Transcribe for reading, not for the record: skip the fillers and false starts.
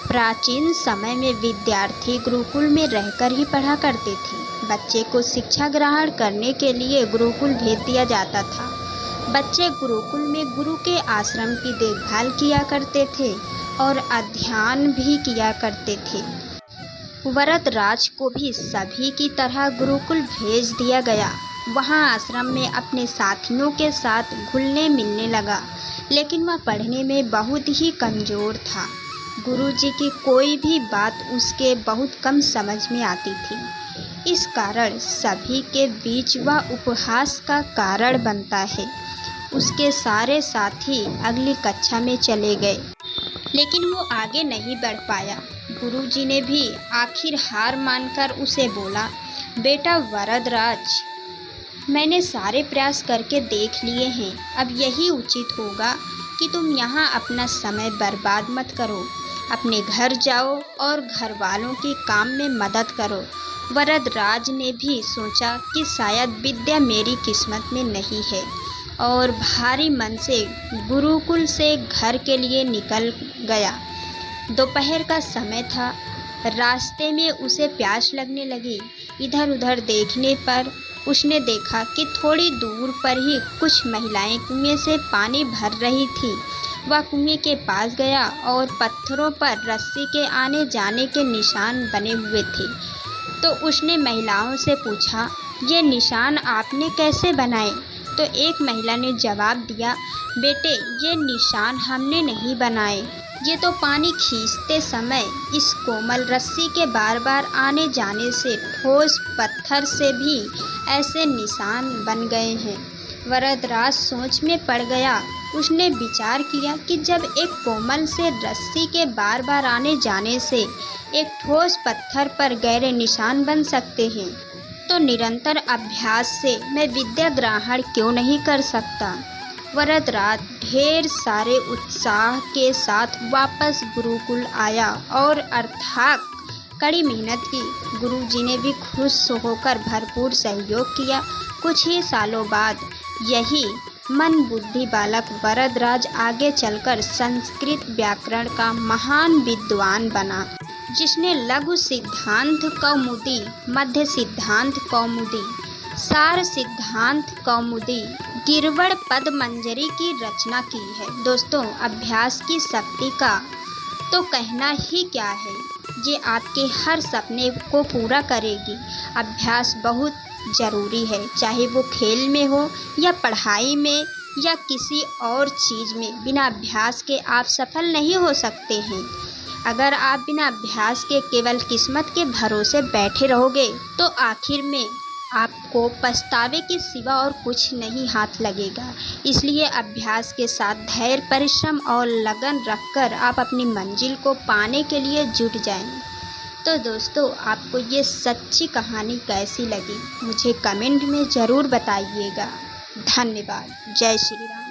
प्राचीन समय में विद्यार्थी गुरुकुल में रहकर ही पढ़ा करते थे। बच्चे को शिक्षा ग्रहण करने के लिए गुरुकुल भेज दिया जाता था। बच्चे गुरुकुल में गुरु के आश्रम की देखभाल किया करते थे और अध्ययन भी किया करते थे। वरदराज को भी सभी की तरह गुरुकुल भेज दिया गया। वहाँ आश्रम में अपने साथियों के साथ घुलने मिलने लगा, लेकिन वह पढ़ने में बहुत ही कमज़ोर था। गुरुजी की कोई भी बात उसके बहुत कम समझ में आती थी। इस कारण सभी के बीच वह उपहास का कारण बनता है। उसके सारे साथी अगली कक्षा में चले गए, लेकिन वो आगे नहीं बढ़ पाया। गुरुजी ने भी आखिर हार मानकर उसे बोला, बेटा वरदराज, मैंने सारे प्रयास करके देख लिए हैं। अब यही उचित होगा कि तुम यहाँ अपना समय बर्बाद मत करो। अपने घर जाओ और घर वालों के काम में मदद करो। वरदराज ने भी सोचा कि शायद विद्या मेरी किस्मत में नहीं है, और भारी मन से गुरुकुल से घर के लिए निकल गया। दोपहर का समय था। रास्ते में उसे प्यास लगने लगी। इधर उधर देखने पर उसने देखा कि थोड़ी दूर पर ही कुछ महिलाएं कुएं से पानी भर रही थी। वह कुएं के पास गया और पत्थरों पर रस्सी के आने जाने के निशान बने हुए थे। तो उसने महिलाओं से पूछा, ये निशान आपने कैसे बनाए? तो एक महिला ने जवाब दिया, बेटे, ये निशान हमने नहीं बनाए। ये तो पानी खींचते समय इस कोमल रस्सी के बार बार आने जाने से ठोस पत्थर से भी ऐसे निशान बन गए हैं। वरदराज सोच में पड़ गया। उसने विचार किया कि जब एक कोमल से रस्सी के बार बार आने जाने से एक ठोस पत्थर पर गहरे निशान बन सकते हैं, तो निरंतर अभ्यास से मैं विद्या ग्रहण क्यों नहीं कर सकता। वरदराज ढेर सारे उत्साह के साथ वापस गुरुकुल आया और अर्थात कड़ी मेहनत की। गुरुजी ने भी खुश होकर भरपूर सहयोग किया। कुछ ही सालों बाद यही मन बुद्धि बालक वरदराज आगे चलकर संस्कृत व्याकरण का महान विद्वान बना, जिसने लघु सिद्धांत कौमुदी, मध्य सिद्धांत कौमुदी, सार सिद्धांत कौमुदी, गिरवड़ पद मंजरी की रचना की है। दोस्तों, अभ्यास की शक्ति का तो कहना ही क्या है। ये आपके हर सपने को पूरा करेगी। अभ्यास बहुत ज़रूरी है, चाहे वो खेल में हो या पढ़ाई में या किसी और चीज़ में। बिना अभ्यास के आप सफल नहीं हो सकते हैं। अगर आप बिना अभ्यास के केवल किस्मत के भरोसे बैठे रहोगे, तो आखिर में आपको पछतावे के सिवा और कुछ नहीं हाथ लगेगा। इसलिए अभ्यास के साथ धैर्य, परिश्रम और लगन रखकर आप अपनी मंजिल को पाने के लिए जुट जाएं। तो दोस्तों, आपको ये सच्ची कहानी कैसी लगी मुझे कमेंट में ज़रूर बताइएगा। धन्यवाद। जय श्री राम।